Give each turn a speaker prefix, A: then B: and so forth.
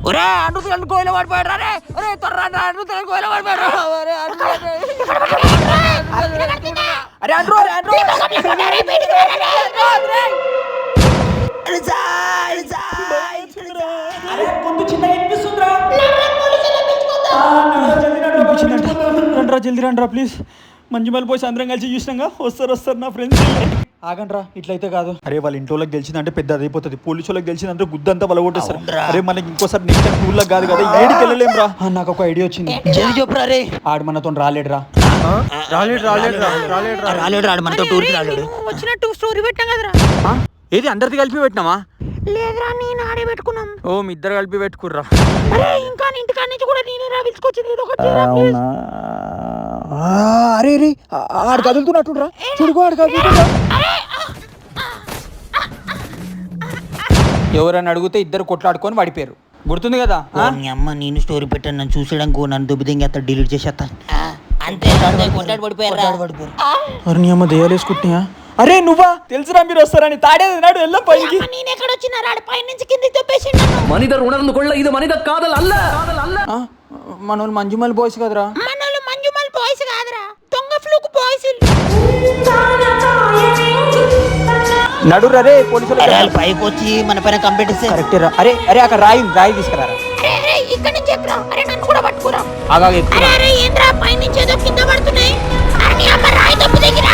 A: ఒరే అను కోయిల పడిపోయాడు రే. ఒరే త్వరరా అను కోయిల పడిపోయాడు. అరే అండ్రో రండ్రా జల్దీ రండ్రా ప్లీజ్. మంజుమల్ పోయి అందరం కలిసి చూసినాగా వస్తారు నా ఫ్రెండ్స్. ఆగండ్రా ఇట్లయితే కాదు. అరే వాళ్ళ ఇంట్లోకి గెలిచిందంటే పెద్ద అయిపోతుంది. పోలీసు వాళ్ళకి గెలిచిందంటే గుద్దంతా బలగొట్టేస్తారు. అరే మనకి ఇంకోసారి నెక్స్ట్ టూర్లకు కాదు కదా ఏడికి వెళ్ళలేం రా. నాకు ఒక ఐడియా వచ్చింది.
B: చెప్పురా రే.
A: ఆడు మనతో రాలేడురా.
B: రాలేడు మనతో టూర్కి రాలేడు.
C: వచ్చినట్టు స్టోరీ పెట్టాం కదరా.
A: ఏది అందరిది కలిపి పెట్టినావా?
C: లేదురా నేను ఆడే పెట్టుకున్నాం.
A: ఓ మీ ఇద్దరు కలిపి పెట్టుకుర్రా.
C: ఇంకా ఇంటికాడ నుంచి కూడా నేనే రా పిలుచుకొచ్చింది.
A: అరే రే ఆడు కదులుతున్నట్టు రా. చూడుకో ఆడు కదులుతున్నా. ఎవరని అడిగితే ఇద్దరు కొట్లాడుకొని పడిపోయారు. గుర్తుంది కదా?
B: అమ్మ నేను స్టోరీ పెట్టాను, నన్ను చూసేయడానికి నన్ను దుబ్బిదింగి అత్త డిలీట్ చేసేస్తా అంతే. కొట్లాడి పడిపోయారు.
A: అరే నీ అమ్మ దయ్యాలేసుకుంటున్నాయా? అరే నువ్వా? తెలుసురా మీరు వస్తారని. తాడేది నాడు వెళ్ళం పైకి.
C: నేను ఎక్కడ వచ్చినా రాడు పై నుంచి కిందికి తొప్పేసిండు.
D: మనిదర్ ఉణర్ந்து కొళ్ళ ఇది మనిదర్ కాదల్ అల్ల.
A: మనోళ్ళు మంజుమల్ బాయ్స్ కదరా.
C: మనోళ్ళు మంజుమల్ బాయ్స్ కాదురా, దొంగ ఫ్లూక్ బాయ్స్.
A: నడురా రే పోలీసులు
B: పైకి వచ్చి మన పైన కంప్లైంట్ ఇస్తే
A: కరెక్ట్ రా. అరే అరే అక్కడ రాయి తీసుకురారా.
C: ఇక్కడ నుంచి చెప్పురా. అరే నన్ను కూడా పట్టుకురా.
A: ఆగా ఎక్కువ.
C: అరే ఏంద్రా పై నుంచి ఏదో కింద పడుతున్నాయి. అరే అమ్మ రాయి తప్పు దగ్గర